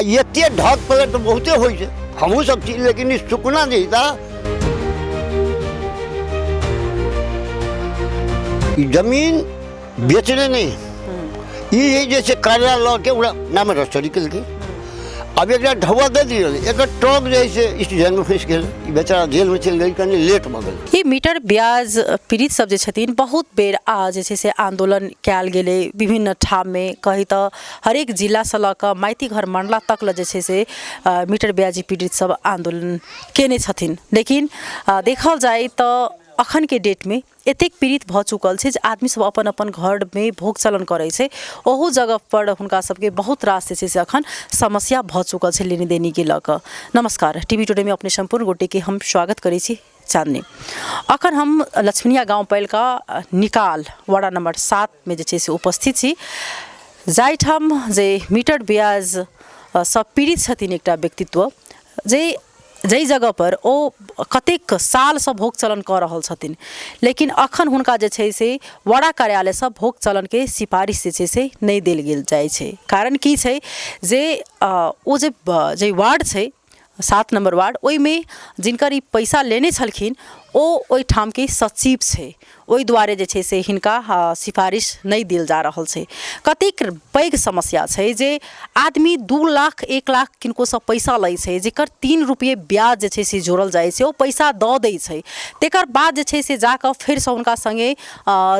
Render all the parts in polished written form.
एते ढक पलट बहुते होइ छै हमहूँ सब चीज, लेकिन सुकना नहीं था। जमीन बेचने नहीं, ये जैसे कार्या ला के नाम रजिस्ट्री के अब एक ढवा दे दिए, एक ट्रक जैसे इस जेल में फंस गए, बेचारा जेल में चल गई, कहीं लेट भऽ गेल। ये मीटर ब्याज पीड़ित सब जे छथिन बहुत बेर आ जे छै से आंदोलन कयल गेलै विभिन्न ठाम में, कही तो हरेक जिला से लऽ कऽ माइती घर मंडला तक ल जे छै से मीटर ब्याजी पीड़ित सब आंदोलन केने छथिन। लेकिन देखल जाए तो अखन के डेट में एतेक पीड़ित भ चुकल छै जे आदमी सब अपन अपन घर में भोग चलन करे छै, ओहू जगह पर हुनका सबके बहुत रास जे छै से अखन समस्या भ चुकल छै लेनी देनी के लऽ कऽ। नमस्कार, टीवी टुडे में अपने संपूर्ण गोटे के हम स्वागत करै छी। चांदनी अखन हम लक्ष्मीनिया गाँव पालिका निकाल वार्ड नंबर 7 में जे छै से उपस्थित छी, जाहिठाम जे मीटर ब्याज सब पीड़ित छथिन एकटा व्यक्तित्व जे जई जगह पर ओ कतेक साल से भोग चलन कर रहल छथिन, लेकिन अखन हुनका जे छै से वार्ड कार्यालय से भोग चलन के सिफारिश जे छै से नहीं देल गेल जाय छै। कारण की छै जे ओ जे वार्ड छै 7 नंबर वार्ड, ओई में जिनकर ई पैसा लेने छलखिन ओ ओई ठाम के सचिव छै, ओई दुआरे जे छै से हिनका सिफारिश नहीं दिल जा रहल छै। कतेक पैघ समस्या छै जे आदमी 2 लाख 1 लाख किनको से पैसा लै छै, जेकर 3 रुपये ब्याज जे छै से जोड़ल जाइ छै, ओ पैसा दऽ दै छै, तेकर बाद जे छै से जाकऽ फिर से हुनका संगे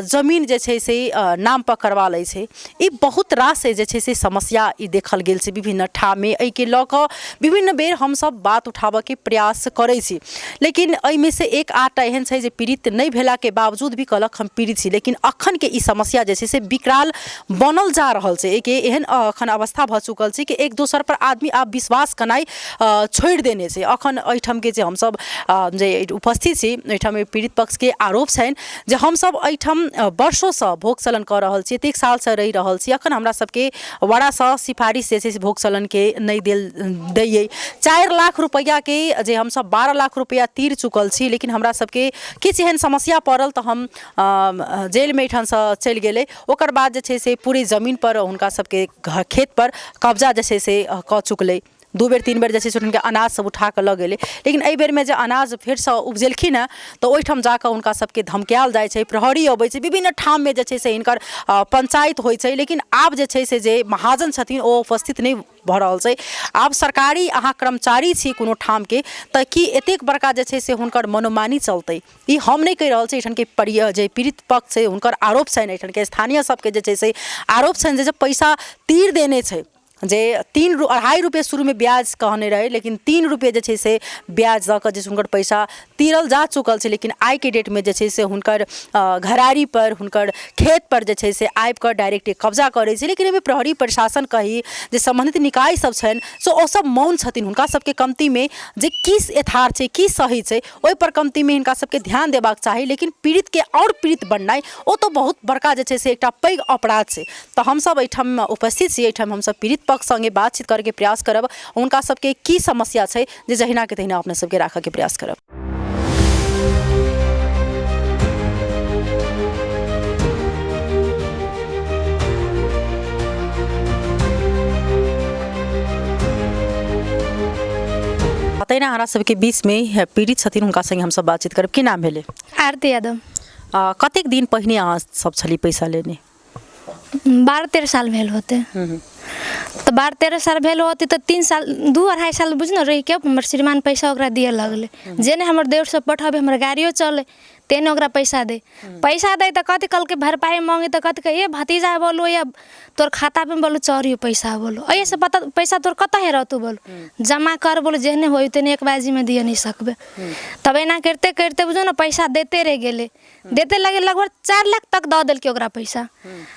जमीन जे छै से नाम पर करवा लै छै। ई बहुत रास जे छै से समस्या ई देखल गेल छै विभिन्न ठाम में। एहि के लऽ कऽ विभिन्न बेर हम सब बात उठाबऽ के प्रयास करै छी, लेकिन एहि में से एक आटा एहन छै जे पीड़ित नहीं भेला के बावजूद भी कहलक हम पीड़ित छी, लेकिन अखन के ई समस्या जे छै से विकराल बनल जा रहल छै। एक एहन अखन अवस्था भ चुकल छै कि एक दोसर पर आदमी आब विश्वास कनाई छोड़ देने छै। अखन एहिठाम के जे हम सब जे उपस्थित छी, एहिठाम पीड़ित पक्ष के आरोप छनि जे हम सब एहिठाम वर्षों से भोग चलन कर रहल छी, एतेक साल से रहि रहल छी, अखन हमरा सबके वाड़ा से सिफारिश जे छै से भोग चलन के नहीं देल दैये। 4 लाख रुपया के जे हम सब 12 लाख रुपया तीर चुकल छी, लेकिन हमरा सबके किछु एहन समस्या पड़ल तो हम जेल में एठान से चलि गेलै। ओकर बाद जे छै से पूरी जमीन पर हुनका सबके खेत पर कब्जा जे छै से क चुकलै। 2 बेर 3 बेर जे छै से हुनके अनाज सब उठा के लऽ गेलै, लेकिन एहि बेर में जे अनाज फिर से उपजेलखिन है तो ओहिठाम जाकर हुनका सबके धमकायल जाइ छै, प्रहरी अबै छै, विभिन्न ठाम में जे छै से हिनकर पंचायत होइ छै, लेकिन आब जे छै से जे महाजन छथिन ओ उपस्थित नहीं भऽ रहल छै। आब सरकारी अहाँ कर्मचारी छी कोनो ठाम के, तऽ कि एतेक बड़का जे छै से हुनकर मनोमानी चलतै, ई हम नहीं कहि रहल छी। एठान के जे पीड़ित पक्ष छै हुनकर आरोप छनि, एठान के स्थानीय सबके जे छै से आरोप छनि जे पैसा तीर देने छै, जे 2.5 रुपये शुरू में ब्याज कहने रहे, लेकिन 3 रुपये जे छै से ब्याज दऽ कऽ जे हुनकर पैसा तीरल जा चुकल छै। लेकिन आइ के डेट में जे छै से हुनकर घरारी पर हुनकर खेत पर जे छै से आबि कऽ डायरेक्ट कब्जा करै छै। लेकिन एहिमे प्रहरी प्रशासन कही जे संबंधित निकाय सब छनि सो ओ सब मौन छथिन। हुनका सबके कमती में जे की यथार्थ छै की सही छै ओहि पर कमती में हिनका सबके ध्यान देबाक चाही, लेकिन पीड़ित के और पीड़ित बननाइ ओ तो बहुत बड़का जे छै से एकटा पैघ अपराध छै। तो हम सब एहिठाम उपस्थित छी, एहिठाम हम सब पीड़ित पक्ष संगे बातचीत करके प्रयास करब, उनका सबके की समस्या छै जे जहिना के तहिना अपने सबके राखऽ के प्रयास करब। पता ही ना हमारा सबके बीच में पीड़ित छथिन, उनका संगे हम सब बातचीत करब। की नाम भेले? आरती यादव। कतेक दिन पहिने अहाँ सब छली पैसा लेने? 12-13 साल भेल होते। तो 12-13 साल भेल होती तो 3 साल 2-2.5 साल बुझ न रही के हमर श्रीमान पैसा ओकरा दिए लगले, जेने हमर देवर से पठाबे हमर गाड़ियों चले तेने ओकरा पैसा दे तो कथी कल के भरपाई मांगे तो कथी कहे भतीजा बोलो या तोर खाता में बोलो चोरी पैसा बोलो ऐसे पता पैसा तोर कत है रहतू बोलो जमा कर बोलो जेहने हो तेने एक बाजी में दिए नहीं सकबे। तब एना करते करते बुझो ना पैसा देते रह गेले, देते लगे लगभग 4 लाख तक दऽ देलके ओकरा पैसा।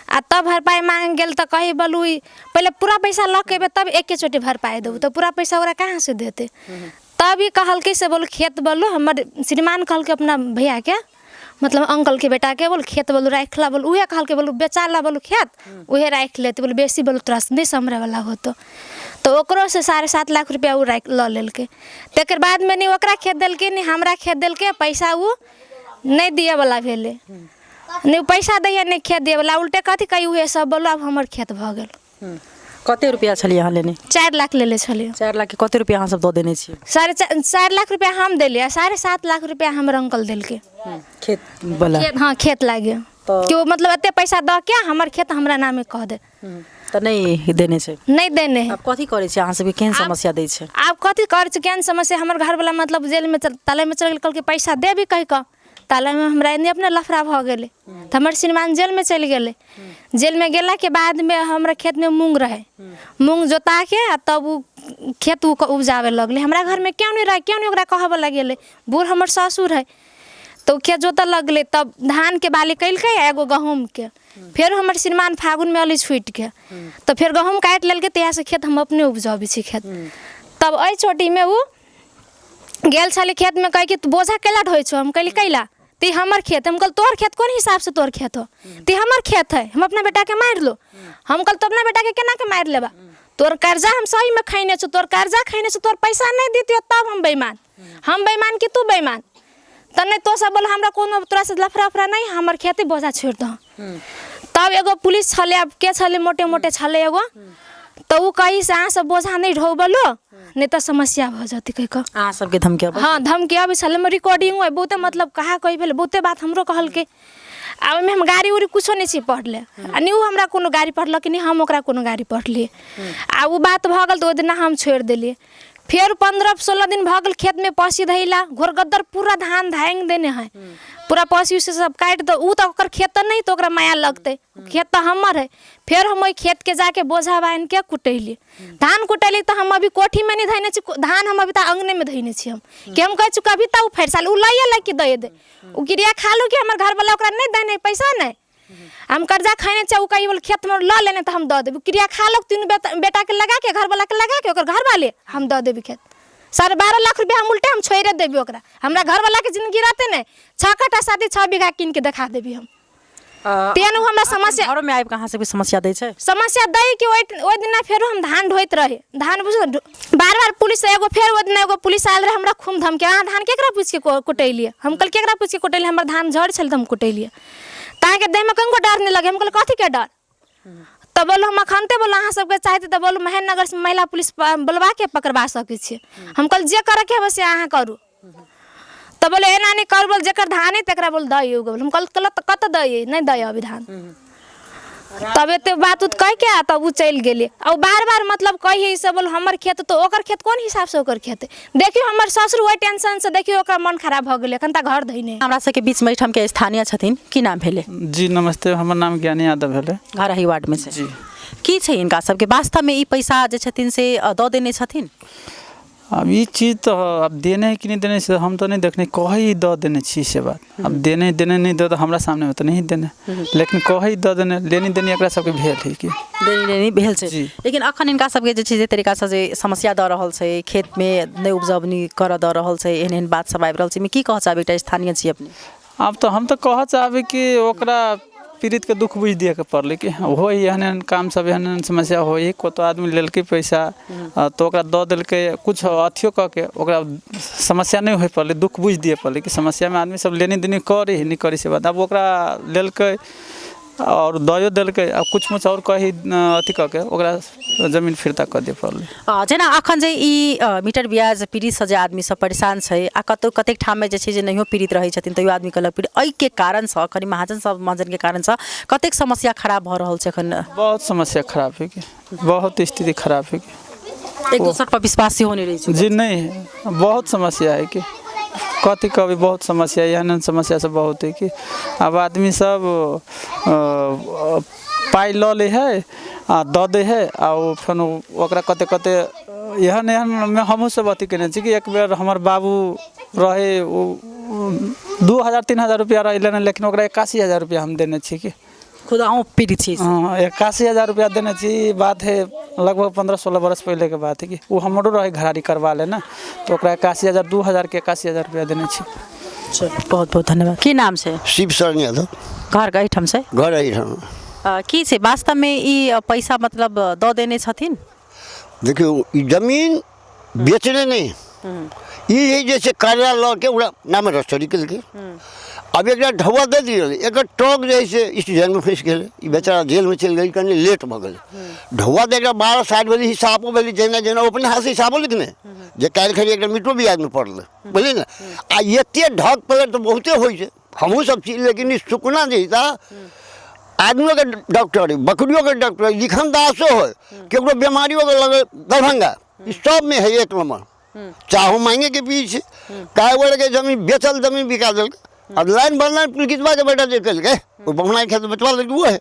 आ तब भरपाई मांग गेल तो कही बोलू पहले पूरा पैसा लऽ के तब एके चोटी भरपाई देबू, तो पूरा पैसा ओकरा कहाँ से देते। तभी कहलके से बोलो खेत बोलो हमर श्रीमान कहलके अपना भैया के मतलब अंकल के बेटा के बोल खेत बोलो राख ला बोल उहे कहलके बोलो बेचा ला बोलो खेत उहे राख लेते बोलो बेसी बोलो तोरा नहीं समरे वाला हो तो ओकरो से 7.5 लाख रुपया उ राख ल लेलके। तकर बाद में नहीं ओकरा खेत देलके नहीं हमरा खेत देलके, पैसा उ नहीं दिए वाला भेले, नहीं पैसा दैया नहीं खेत दिए वाला, उल्टे कथी कही उहे सब बोलो अब हमर खेत भ गेल कते रुपया छलिए अहाँ लेने? 4 लाख लेले छलिए। 4 लाख के कते रुपया अहाँ सब दऽ देने छियै? 4.5 लाख रुपया हम देलिए, 7.5 लाख रुपया हमर अंकल देलके खेत वाला। हाँ खेत लागे तो- कि वो मतलब एते पैसा दऽ के हमर खेत हमरा नामे कह दे। तऽ नहीं देने छै? नहीं देने है। अब कथी करे छै अहाँ सबके, केहन समस्या दै छै? आब कथी कर छै, केहन समस्या। हमर घर वाला मतलब जेल में ताले में चल गेल, कहलकै पैसा दे भी कह कऽ ताले में हमरा एने अपने लफड़ा भऽ गेलै तऽ हमर श्रीमान जेल में चलि गेलै। जेल में गेला के बाद में हमरा खेत में मूंग रहे, मूंग जोता के आ तब उ खेत उपजावे लगले। हमरा घर में क्यों नहीं रहे, क्यों नहीं ओकरा कहबे लगेले। बूढ़ हमर ससुर है तो खेत जोता लगले, तब धान के बाली कैलकै एगो गहूम के। फिर हमर श्रीमान फागुन में अली छूट के तो फिर गहूम काट लेलकै, तहिया से खेत हम अपने उपजाबे छी खेत। तब एहि छोटी में उ गेल छले खेत में, कह कि तू बोझा कैला ढोइ छो? हम कहली कैला, ती हमर खेत। हम कल तोर खेत कोन हिसाब से तोर खेत हो? ती हमर खेत है, हम अपना बेटा के मार लो। हम कल तो अपना बेटा के केना के मार लेबा? तोर कर्जा हम सही में खैने छो, तोर कर्जा खैने छो, तोर पैसा नहीं देती तब हम बेईमान। हम बेईमान कि तू बेईमान? त नहीं तो सब बोल हमरा कोनो तोरा से लफड़ा उफड़ा नहीं, हमर खेते बोझा छोड़ दो। तब एगो पुलिस छले, अब के छले मोटे मोटे छले एगो, तो उ कही से अहाँ सब बोझा नहीं ढोबलो नहीं तो समस्या भ जाती कह क। अहाँ सबके धमकी? हाँ धमकी अभी छले में रिकॉर्डिंग हुए बहुते, मतलब कहा कही भेल बहुते बात हमरो कहल के। आ ओहिमे हम गाड़ी उड़ी कुछो नहीं छी पढ़ले, आ नहीं उ हमरा कोनो गाड़ी पढ़ल कि नहीं हम ओकरा कोनो गाड़ी पढ़लिए। आ उ बात भ गेल तो ओ दिन हम छोड़ देलिए। फिर 15-16 दिन भ गेल खेत में पसी धैला, घोरगद्दर पूरा धान धांग देने है, पूरा पसी से सब काट दो। उ तो ओकर खेत नहीं तो ओकरा माया लगते, खेत तो हमर है। फिर हम ओई खेत के जाके बोझा बांध के कुटैली, धान कुटैली। तो हम अभी कोठी में नहीं धैने छी धान, हम अभी तो अंगने में धैने छी हम कि हम कह चुका अभी तो फैर साल उ लाइए ला के दे दे। उ गिरिया खा लो कि हमर घर वाला ओकरा नहीं देने पैसा नहीं, हम कर्जा खाने चाहे कही बोल खेत में ला लेने तो हम दे देब। क्रिया खा लो तीनों बेटा के लगा के, घर वाला के लगा के, ओकर घर वाले हम दे देबी खेत। 12.5 लाख रुपया हम उल्टे हम छोड़े देबी ओकरा। हमरा घर वाला के जिंदगी रहते नहीं, 6 कट्ठा शादी 6 बीघा किन के दिखा देबी हम। तेनु हमरा समस्या घरों में आबि कहाँ से भी समस्या दै छै? समस्या दै कि ओइ दिन फेरो हम धान ढोइत रहे, धान बुझ बार बार पुलिस एगो, फिर ओइ दिन एगो पुलिस आयल रहे, हमरा खूब धमकी, अहाँ धान केकरा पूछ के कुटैलिए? हम कल केकरा पूछ के कुटैलिए? हमर धान झड़ छल त हम कुटैलिए। ताके देह में कनको डर नहीं लगे। हम कल कथी के डर? तब बोलो हम अखनते बोलो अहाँ सबके चाहते तो बोलो महेंद्रनगर से महिला पुलिस बुलवा के पकड़वा सकै छी। हम कल जे करे के बस अहाँ करू। तब बोले एना नहीं कर, बोल जेकर धान है तकरा बोल दई। हम कल कत दई नहीं दई अभी धान। तब एते बात उत कह के तब उ चल गेली। और बार बार मतलब कही से बोल हमर खेत तो ओकर खेत कोन हिसाब से ओकर खेत? देखियो हमर ससुर ओइ टेंशन से देखियो ओकर मन खराब भ गेलै, एखन त घर धैने। हमरा सबके बीच में हम के स्थानीय छथिन, की नाम भेले? जी नमस्ते, हमर नाम ज्ञानी यादव भेले, घरही वार्ड में से। जी की छै इनका सबके वास्तव में ई पैसा जे छथिन से दऽ देने छथिन? अब ये चीज़ तो अब देने है कि नहीं देने से हम तो नहीं देखने, कही दऽ देने छी से बात। अब देने नहीं दे तो हमरा सामने में तो नहीं देने, लेकिन कही दऽ देने लेनी देनी एकरा सबके भेल है कि देनी भेल छै। जी। लेकिन अखन इनका सबके जे छै जे तरीका से जे समस्या दऽ रहल छै, खेत में नहीं उपजबनी कर दऽ रहल छै, एहन बात सब आबि रहल छै, की कह चाहबै? एकटा स्थानीय छी अपने। अब तो हम तो कह चाहबै कि ओकरा पीड़ित के दुख बुझ दिए के पड़लै कि हो एहन काम सब एहन समस्या हो, को तो आदमी लेलकै पैसा तो ओकरा दऽ देलकै कुछ अथियो कह के, ओकरा समस्या नहीं हो पड़लै, दुख बुझ दिए पड़लै कि समस्या में आदमी सब लेनी देनी करे ही नहीं करे से बात। अब ओकरा लेलकै और दयो देलकै, अब कुछ मुछ और कही अथी कह के ओकरा जमीन फिरता कर दिए पड़लै। जेना अखन जे ई मीटर ब्याज पीड़ित से जे आदमी सब परेशान छै, आ कतेक ठाम में जे छै जे नहियो पीड़ित रहै छथिन तैयो आदमी कहलक पीड़ित, एहि के कारण से कनी महाजन सब महाजन के कारण से कतेक समस्या खराब भ रहल छै अखन? बहुत समस्या खराब है कि बहुत स्थिति खराब है कि एक दोसर पर विश्वास सेहो नहीं रहै छै। जी नहीं है, बहुत समस्या है कि कथी कभी बहुत समस्या एहन समस्या सब बहुत है कि अब आदमी सब पाई लऽ ले है आ दऽ दे है आ फिर ओकरा कते कते एहन में हमहूँ सब अथी केने छी कि एक बेर हमर बाबू रहे 2,000-3,000 रुपया रहे लेने, लेकिन ओकरा 81,000 रुपया हम देने छी कि खुद अहूँ पीड़ित छी? हाँ 81,000 रुपया देने छी। बात है लगभग 15-16 बरस पहले के बात है कि वो हमरो रहे घरारी करवा लेना, तो ओकरा 81,000 2,000 के 81,000 रुपया देने छी। बहुत बहुत धन्यवाद। की नाम छै? शिव शरण यादव। घर एहिठाम छै? घर एहिठाम। की छै वास्तव में ई पैसा मतलब दऽ देने छथिन? देखियो ई जमीन बेचने नहीं, ये जैसे कार्या लऽ के उड़ा नाम रजिस्ट्री के अब एक ढौआ दे दिए एक ट्रक जैसे स्टेशन में फंस गए बेचारा जेल में चल गई कहीं लेट भ गए ढौआ दे 12-60 बजे हिसाबो भेली जेना जेना अपने हाथ से हिसाबो लिखने जे काल्हि खरी एक मिटो भी आदमी पढ़ल बुझलिए ना आ एते ढक पड़े तो बहुते होइ छै हमहूँ सब चीज लेकिन ई सुकना जैसा आदमियों के डॉक्टर है बकरियों के डॉक्टर है लिखन दासो है केकरो बीमारियों के लगे दरभंगा इस सब में है एक नंबर चाहो मांगे के पीछे काय बोले के जमीन बेचल जमीन बिका दिल अब लाइन बनलाइन पुलिसवा के बेटा जे कल के वो बहुना खेत बेचवा ले वो है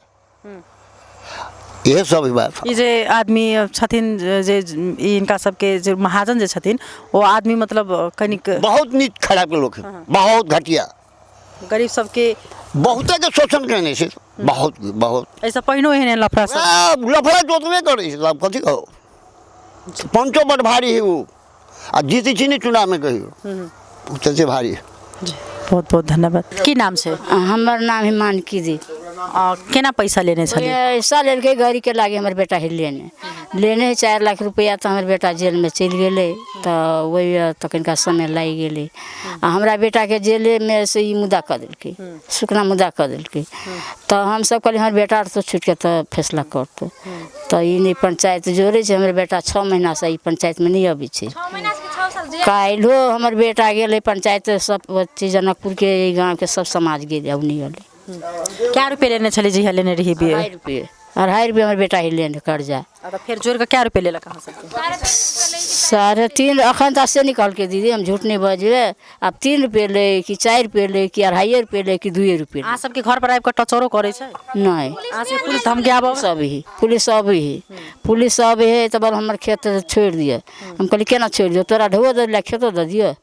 ये सब बात ई जे आदमी छथिन जे ई इनका सबके जे महाजन जे छथिन वो आदमी मतलब कनिक बहुत नीच खराब लोग है बहुत घटिया गरीब सबके बहुते के शोषण करने से बहुत बहुत ऐसा पहिनो एहन लफड़ा सब लफड़ा जोतबे करे छै अब कथी कहो पंचो बड़ भारी है वो आ जीती छी नहीं चुनाव में कहियो उससे से भारी है बहुत बहुत धन्यवाद की नाम छै हमर नाम हिमानकी जी केना पैसा लेने छलिए पैसा लेलकै गाड़ी के लागे हमर बेटा ही लेने है 4 लाख रुपया तो हमर बेटा जेल में चल गेले तो वही तो कनिका समय लागि गेले आ हमरा बेटा के जेल में से ई मुद्दा कर देलकै सुकना मुद्दा कर देलकै तो हम सब कहलिए हमर बेटा तो छूट के तो फैसला करतो तो ई नहीं पंचायत जोड़े छै हमर बेटा 6 महीना से ई पंचायत में नहीं अबै छै काल्हो हमर बेटा गेले पंचायत सब जनकपुर के गाँव के सब समाज गेले अब नहीं गेले क्या रुपये लेने छली जी लेने रही भी 2.5 रुपये हमर बेटा ही लेने कर्जा तो फिर जोड़ के क्या रुपये लेलक अहाँ सबके 3.5 अखन तक से निकाल के दीदी हम झूठ नहीं बजबे अब 3 रुपये ले कि 4 रुपये ले कि 2.5 रुपये ले कि 2 रुपये अहाँ सबके घर पर आबि के टचरो करे छै नहीं अहाँ से पुलिस धमकी आबो सब ही पुलिस सब है तो बोल हमर खेत छोड़ दिए हम कहली केना छोड़ दियो तोरा ढो दे खेतो दे दियो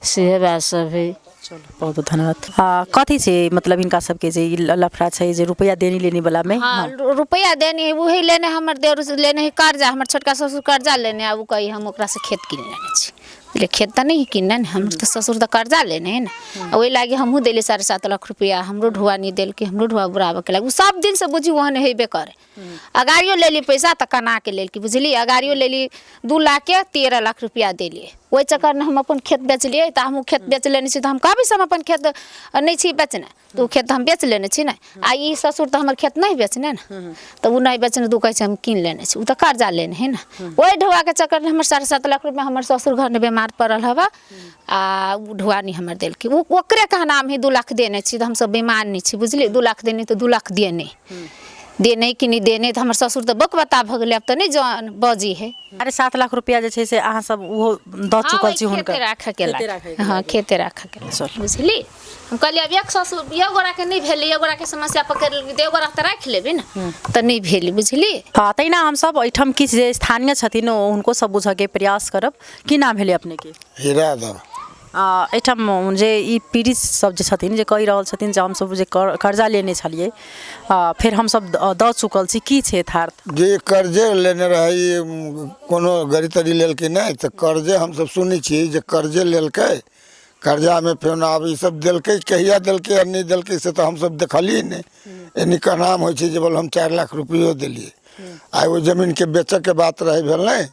से बात सब है चलो बहुत बहुत धन्यवाद कथी छै मतलब इनका सबके जे लफड़ा छै जे रुपया देनी लेनी वाला में हाँ रुपया देनी है वही लेने हमर देवर से लेने है कर्जा हमर छोटका ससुर कर्जा लेने अब कही हम ओकरा से खेत किन लेने छी बोले खेत तो नहीं किनने हम तो ससुर तो कर्जा लेने है ना वही लागे हमहूँ दिले 7.5 लाख रुपया हमरो ढुआ नहीं दिल के हमरो ढुआ बुराबे के लागे सब दिन से बुझी वहाँ हेबे करे अगाड़ियो ले ली पैसा तो कना के लेल की बुझली अगाड़ियो ले ली 2 लाख के 13 लाख रुपया दिलिए वही चक्कर में हम अपन खेत बेच लिए तो हम खेत बेच लेने छी तो हम कहबे से हम अपन खेत नहीं छी बेचने तो खेत हम बेच लेने छी ना आ ई ससुर तो हमर खेत नहीं बेचने ना तो वो नहीं बेचने तो कहे हम किन लेने छी तो कर्जा लेने है ना वही ढुआ के चक्कर में हमर 7.5 लाख रुपया हमर ससुर घर में बीमार पड़ल हवा आ ढुआ नहीं हमर दिल की ओकरे का नाम है 2 लाख देने छी तो हम सब बीमार नहीं छी बुझली 2 लाख देने तो 2 लाख दिए नहीं देने कि नहीं देने तो हमर ससुर तो बक बता भ गेले अब तो नहीं जान बजी है 7.5 लाख रुपया जे छै से अहाँ सब वो द चुकल छी हुनकर खेते राख के हाँ खेते राख के बुझली हम कहलिए अब एक ससुर ये गोरा के नहीं भेली ये गोरा के समस्या पकड़ दे गोरा तो राख लेबे ना तो नहीं भेली बुझली हाँ तैना हम सब एठम किछ जे स्थानीय छथिन उनको सब बुझ के प्रयास करब की नाम भेले अपने के हीरा दा एठम जे ई पीड़ित सब जे छथिन जे कहि रहल छथिन जे हम सब जे कर्जा लेने छलिए फिर हम सब द चुकल छी की छै यथार्थ जे कर्जे लेने रही कोनो गड़ी तड़ी लेलकै नहीं तो कर्जे हम सब सुनै छी जे कर्जे लेलकै कर्जा में फिर आब ई सब देलकै कहिया देलकै और नहीं देलकै से तो हम सब देखलिए नहीं एनी का नाम होइ छै जे बोल हम 4 लाख रुपयो देलिए आइ वो जमीन के बेचऽ के बात रहे भेल नहीं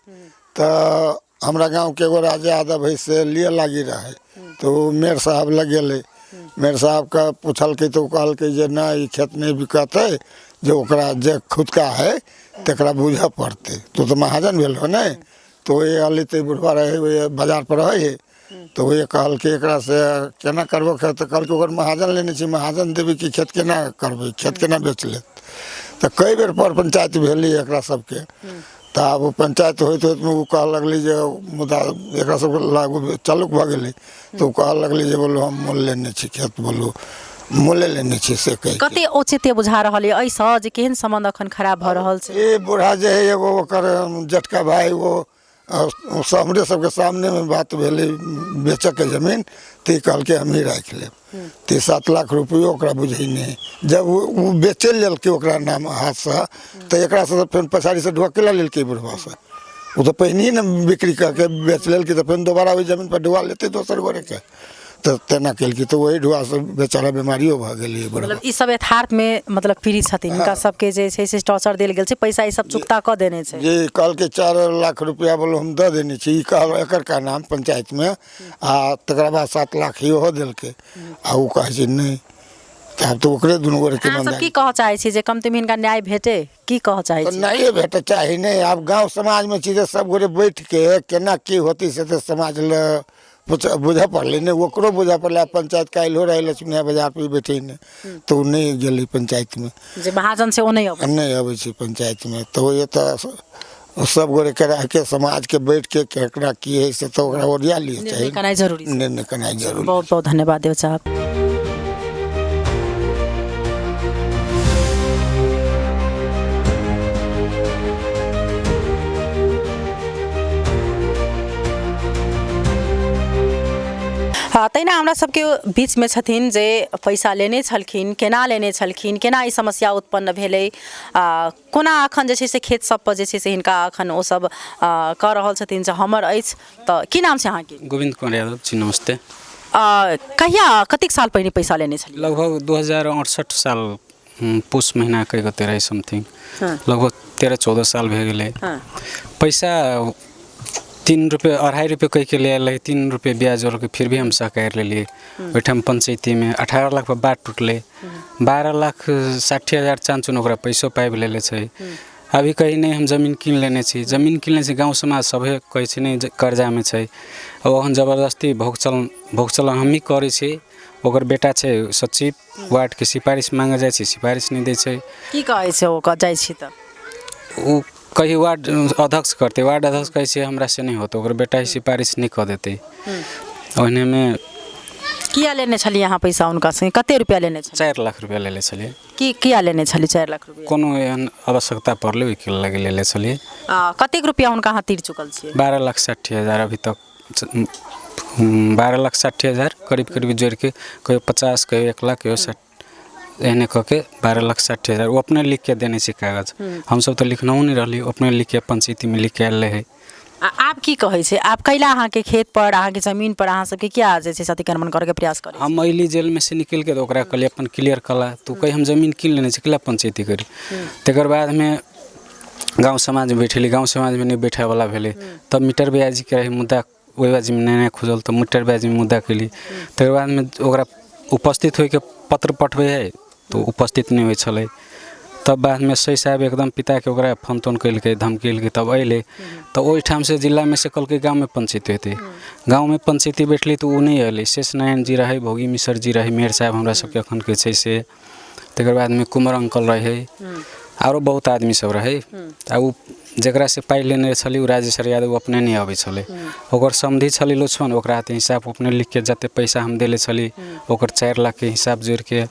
तो हमरा गांव के एगो राजा यादव है से लिए लागी रहे तो मेयर साहब लगेले मेयर साहब का पूछलकै तो कहलकै जे ना ई खेत नहीं बिकते जो ओकरा जे खुद का है तकरा बुझे पड़ते तो महाजन भेल हो नहीं तो ये अली तो बुढ़वा रहे बाजार पर रहे है तो ये कहलकै एकरा से केना करबो खेत तो कहलकै ओकर महाजन लेने छी महाजन देबे कि खेत केना करबै खेत केना बेच लेत तो कई बेर पर पंचायत भेली एकरा सबके तो अब पंचायत होते होते वो कह लगली जे मुद्दा एक सब लागू चालू भ गेलै तो कह लगली जे बोलो हम मूल्य लेने छी खेत बोलो मूल्य लेने छी से कह कते औचित्य बुझा रहल है ऐसा जे केहन संबंध अखन खराब भ रहल छै ए बूढ़ा जे है एगो ओकर जटका भाई वो हमरे सबके सामने में बात भेलै बेचऽ के जमीन तो कहलकै हम ही राखि लेब तो 7 लाख रुपयो ओकरा बुझैने जब वो बेचे लेलकै ओकरा नाम हाथ से तो एकरा से फिर पछाड़ी से ढुकेला लेलकै बुढ़वा से वो तो पहिने न बिक्री करके बेच लेलकै तो फिर दोबारा वही जमीन पर ढुआ लेते दोसर गोरे के तो तेना केलकी तो वही ढुआ से बेचारा बीमारियो भ गेलै बड़ मतलब ई सब यथार्थ में मतलब पीड़ित छथिन हिनका सबके जे छै से टॉर्चर देल गेल छै पैसा ई सब चुकता क देने छै जे कहल के 4 लाख रुपया बोलो हम दे देने छी ई कहल एकर का नाम पंचायत में आ तकरा बाद 7 लाख इहो देलके आ उ कहै छै नहीं तब तो ओकरे दुनू गोरे के अहाँ सब की कह चाहै छी जे कमती हिनका न्याय भेटे की कह चाहै छी नहीं भेटे चाही नहीं अब गांव समाज में चीजें सब गोरे बैठ के केना की होती से तो समाज ल बुझा पड़ले नहीं ओकरो बुझा पड़ले पंचायत काल्हि रहे लक्ष्मी बाजार पे बैठे ने तो उ नहीं गेलै पंचायत में जे महाजन से ओ नहीं अब नहीं अबै छै पंचायत में तो ये तो सब गोरे के रह के समाज के बैठ के केकरा की है से तो ओकरा ओरिया लिए निर्णय चाहिए करनाइ जरूरी छै निर्णय करनाइ जरूरी बहुत बहुत धन्यवाद देव साहब तहिना हमरा सबके बीच में छथिन जे पैसा लेने छलखिन केना लेने छलखिन केना ई समस्या उत्पन्न भेलै कोना अखन जे छै से खेत सब पर जे छै से हिनका अखन ओ सब कह रहल छथिन जे हमर अछि तऽ की नाम छै अहाँके गोविंद कुमार यादव जी नमस्ते कहिया कतेक साल पहिने पैसा लेने छलियै लगभग 2068 साल पुष महीना कई गते रहे समथिंग लगभग 13-14 साल भए गेलै पैसा 3 रुपये 2.5 रुपये कह के ले आए 3 रुपये ब्याज जोड़ के फिर भी हम सहकार ले लिए ओहिठाम पंचायती में 18 लाख पर बात टूटले 12,60,000 चांचुन ओकरा पैसो पाबि लेले छै अभी कहीं नहीं हम जमीन कीन लेने छी जमीन किनले छी गाँव समाज सभे कहै छै नहीं कर्जा में छै ओहन जबरदस्ती भोगचल हम ही करै छी ओकर बेटा छै सचिव वार्ड के सिफारिश मांगे जाइ छै सिफारिश नहीं दै छै की कहै छै ओ जाइ छी तऽ उ कहीं वार्ड अध्यक्ष करते वार्ड अध्यक्ष कहै छै हमरा से नहीं होते ओकर बेटा ही सिफारिश नहीं कर देते ओहने में किया लेने छलियै अहाँ पैसा हुनका से कते रुपया लेने छलियै 4 लाख रुपया लेले छलियै की किया लेने छलियै 4 लाख रुपया कोनो एहन आवश्यकता पड़ले ओहि के लगे लेले छलियै कतेक रुपया हुनका अहाँ तीर चुकल छियै 12,60,000 अभी तक 12,60,000 करीब जोड़ के कहियो 50 कहियो 1 लाख कहियो 60 एहने कह के 12,60,000 वो अपने लिख के देने से कागज हम सब तो लिखना नहीं रही अपने लिख के पंचायती में लिख के आयल है आप की कहै छै आप कैला अहाँ के खेत पर अहाँ के जमीन पर अहाँ सबके क्या जे छै अतिक्रमण करे के प्रयास करे हम अइली जेल में से निकल के तो ओकरा कहलिए अपन क्लियर कला तू कहीं हम जमीन कीन लेने छिला पंचायती करी तकर बाद में गांव समाज में बैठली गांव समाज में नहीं बैठे वाला भेले तब मीटर ब्याज के रही मुद्दा ओहि बाजी में नहीं खुजल तो मीटर ब्याज में मुद्दा कैली तकर बाद में ओकरा उपस्थित होके पत्र पठबै है तो उपस्थित नहीं होइ छलै तब बाद में सही साहब एकदम पिता के ओकरा फोन तोन कैलकै धमकेलकै तब अइले तो ओहि ठाम से जिला में से कहलकै गाँव में पंचायत हेतै गाँव में पंचायती बैठली तो उ नहीं अइले शेष नारायण जी रहे भोगी मिश्र जी रहे मेयर साहब हमरा सबके अखन के छै से तकर बाद में कुंवर अंकल रहे आरो बहुत आदमी सब रहे आ उ जकरा से पाई लेने छली उ राजेश्वर यादव अपने नहीं आबै छलै ओकर समधी छली लोछन ओकरा हाथे हिसाब अपने लिख के जते पैसा हम देले छली ओकर 4 लाख के हिसाब जोड़ के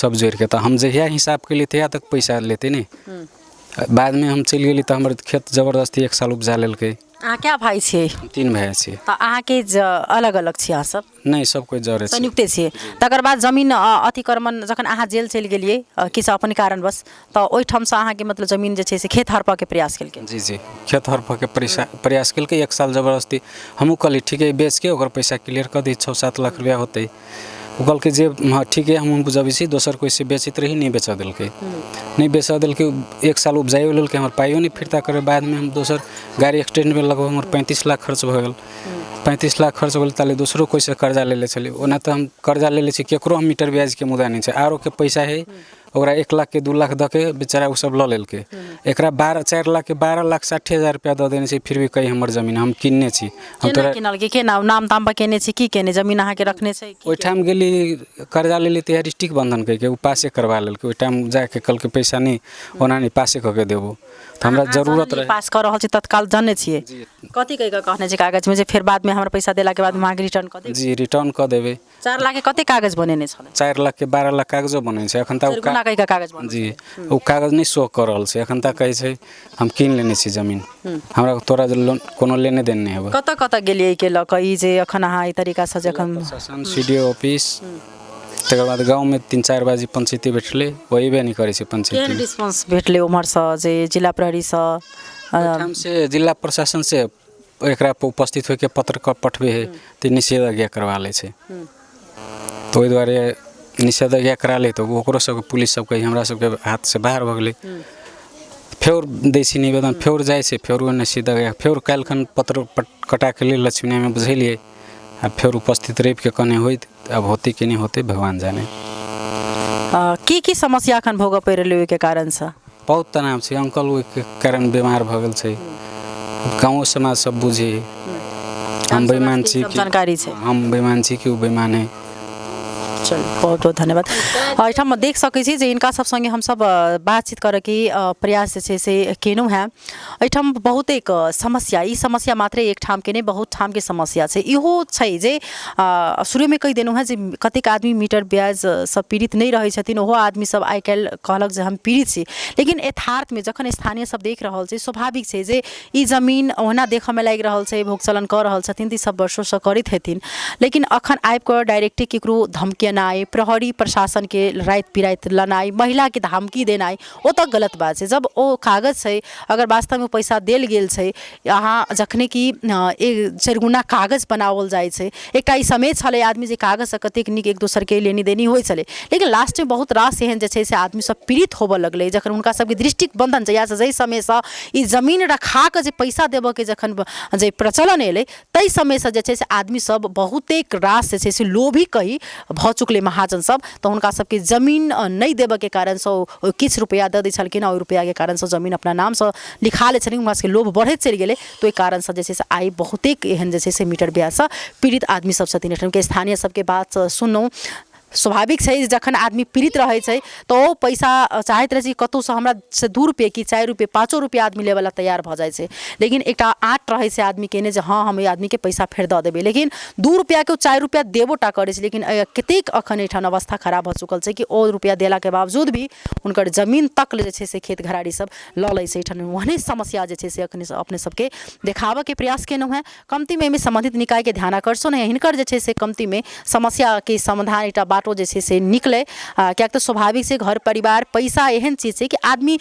सब जोड़ के तो हम जहिया हिसाब के लिए तहिया तक पैसा लेते नहीं बाद में हम चल गेली तो हमर खेत जबरदस्ती 1 साल उपजा लेलकै अहाँ क्या भाई छियै 3 भाई छियै तऽ अहाँ के अलग अलग छियै अहाँ सब नहीं सब कोई जरे छै संयुक्ते छियै तकर बाद जमीन अतिक्रमण जखन अहाँ जेल चलि गेलियै किछु अपन कारणवश तऽ ओहि ठाम से अहाँ के मतलब जमीन जे छै से खेत हड़पऽ के प्रयास केलकै जी खेत हड़पऽ के प्रयास केलकै 1 साल जबरदस्ती हमहूँ कहली ठीक है बेच के ओकर पैसा क्लियर कर दी 6-7 लाख रुपया होते ओ कहलकै जे ठीक है हम बुझबै छी दोसर कोई से बेचैत रही नहीं बेच देलकै नहीं बेच देलकै 1 साल उपजाइयो लेलकै हमर पाइयो नहीं फिरता करे बाद में हम दोसर गाड़ी एक्सीडेंट में लगभग हमर 35 लाख खर्च भऽ गेल 35 लाख खर्च भेल ताले दूसरो कोई से कर्जा लेले छली ओना तो हम कर्जा लेले छी केकरो हम मीटर ब्याज के मुद्दा नहीं छै आरो के पैसा है ओकरा 1 लाख के 2 लाख द के बेचारा उ सब ल लेलकै एकरा 4 लाख के 12,60,000 रुपया द देने छी फिर भी कहीं हमर जमीन हम किनने छी हम तोरा किनल के नाम ताम पर केने छी की केने जमीन अहाँ के रखने छै ओइ ठाम गेली कर्जा लेली त डिस्ट्रिक्ट बंधन कह के उ पासे करवा लेलकै ओइ टाइम जाके कल के पैसा नहीं ओना नहीं पासे क के देबो त हमरा जरूरत रहे पास कर रहल छी तत्काल जाने छियै कथि कह के कहने छै कागज में जे फिर बाद में हमरा पैसा देला के बाद हम आगे रिटर्न क देब जी रिटर्न क देबे 4 लाख के कते कागज बनेने छले 4 लाख के 12 लाख कागजो बनै छै अखन तक गुना कहि के कागज बनै जी उ कागज नहीं शो कर रहल छै अखन तक कहै छै हम कीन लेने छी जमीन हमरा तोरा लोन कोनो लेने देन नहीं हेबो कत गेलियै के ल क ई जे अखन अहाँ ई तरीका से जखन प्रशासन सीडीओ ऑफिस तकर बाद गाँव में 3-4 बाजी पंचायती बैठले वहीबे नहीं करे छै पंचायती केहन रिस्पांस भेटले उम्हर से जे जिला प्रहरी से ठाम से जिला प्रशासन से एकरा पर उपस्थित होके पत्र पठबे है तो निषेधाज्ञा करवा ले छै। तो ओहि दुआरे निषेधाज्ञा करा ले तो ओकरो सबके पुलिस सबके हमरा सबके हाथ से बाहर भ गेलै। फेर दै छी निवेदन, फेर जाइ छै, फेर निषेधाज्ञा, फेर काल्हिखन पत्र कटा के ले लक्ष्मी में बुझेलिए आ फेर उपस्थित रह के कने होइत, अब होते कि नहीं होते भगवान जाने। की समस्या अखन भोग पड़ि रहलै ओहि के कारण से? बहुत तनाव छै, अंकल ओहि के कारण बीमार भ गेल छै, गाँव समाज सब बुझे हम बेईमान छी कि जानकारी छै, हम बेईमान छी कि ओ बेईमान है। चल बहुत बहुत धन्यवाद। एहिठाम देख सकै छी जे इनका सब संगे हम सब बातचीत करे के प्रयास जे छै से केनू है। एहिठाम बहुत एक समस्या, ई समस्या मात्र एक ठाम के नहीं बहुत ठाम के समस्या छै। इहो छै जे शुरू में कहि देनु है जे कतेक आदमी मीटर ब्याज सब पीड़ित नहीं रहे छथिन, ओहो आदमी सब आइ काल्हि कहलक जे हम पीड़ित छी, लेकिन यथार्थ में जखन स्थानीय सब देख रहल छै स्वाभाविक छै जे ई जमीन ओहना देख में लागि रहल छै, भोग चलन कर रहल छथिन, ई सब वर्षों से करैत हेथिन, लेकिन अखन आबि कऽ डायरेक्टे केकरो धमकी नाय, प्रहरी प्रशासन के रात बिरात लनाई, महिला के धमकी देनाई, वो तो गलत बात है। जब वो कागज है, अगर वास्तव में पैसा देल गेल छै, यहाँ जखने कि एक चरगुना कागज बनावल जाए छै, एकटा ई समय छले आदमी जे कागज से कतेक नीक एक दोसर के लेनी देनी होय छले, लेकिन लास्ट में बहुत रास एहन जे छै से आदमी सब पीड़ित होबऽ लगले जखन उनका सबके दृष्टिक बंधन जहिया से जई समय से ई जमीन रखा के जे पैसा देबऽ के जखन जे प्रचलन एले तई समय से जे छै से आदमी सब बहुते रास जे छै से लोभी कही भ चुकले महाजन सब, तो उनका सबके जमीन नहीं देबऽ के कारण से किछ रुपया दे दै छलखिन, ओहि रुपया के कारण से जमीन अपना नाम से लिखा ले छलखिन, उनका सबके लोभ बढ़ैत चलि गेलै, तो एहि कारण से जे छै से आइ बहुतेक एहन जे छै से मीटर ब्याज से पीड़ित आदमी सब छथिन। एहिठाम के स्थानीय सबके बात सुनलहुँ, स्वाभाविक छै जखन आदमी पीड़ित रहे छै तो ओ पैसा चाहैत रहे छै कतौ से हमरा से 2 रुपये कि 4 रुपये 5 रुपये आदमी लेवला तैयार भ जाए छै, लेकिन एक आँट रहे छै आदमी के जे हाँ हम आदमी के पैसा फेर दऽ देबै, लेकिन 2 रुपया के 4 रुपया देबोटा करे छै, लेकिन कतेक अखन एहिठाम अवस्था खराब भ चुकल छै कि ओ रुपया देला के बावजूद भी हुनकर जमीन तक जे छै से खेत घराड़ी सब लऽ लै छै। एहिठाम ओहने समस्या जे छै से अखन अपने सबके देखाबऽ के प्रयास केनहुँ है। कमती में संबंधित निकाय के ध्यान आकर्षण है, हिनकर जे छै से कमती में समस्या के समाधान एकटा बाटो जे छै से निकले, क्या तो स्वाभाविक से घर परिवार पैसा एहन चीज है कि आदमी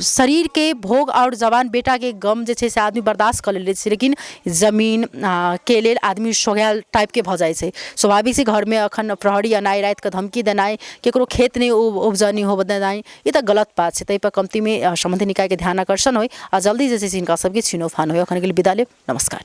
शरीर के भोग और जवान बेटा के गम जे छै से आदमी बर्दाश्त कर ले, लेकिन जमीन के लेल आदमी सोगायल टाइप के भ जाए छै। स्वाभाविक से घर में अखन प्रहरी अनाई रात के धमकी देनाई, केकरो खेत नहीं उपजनी हो देनाई, ये तो गलत बात है। तै पर कमती में संबंधित निकाय के ध्यान आकर्षण हो आ जल्दी जे छै से हिनका सबके छीनो फान हो। अखन के लिए विदा लेब, नमस्कार।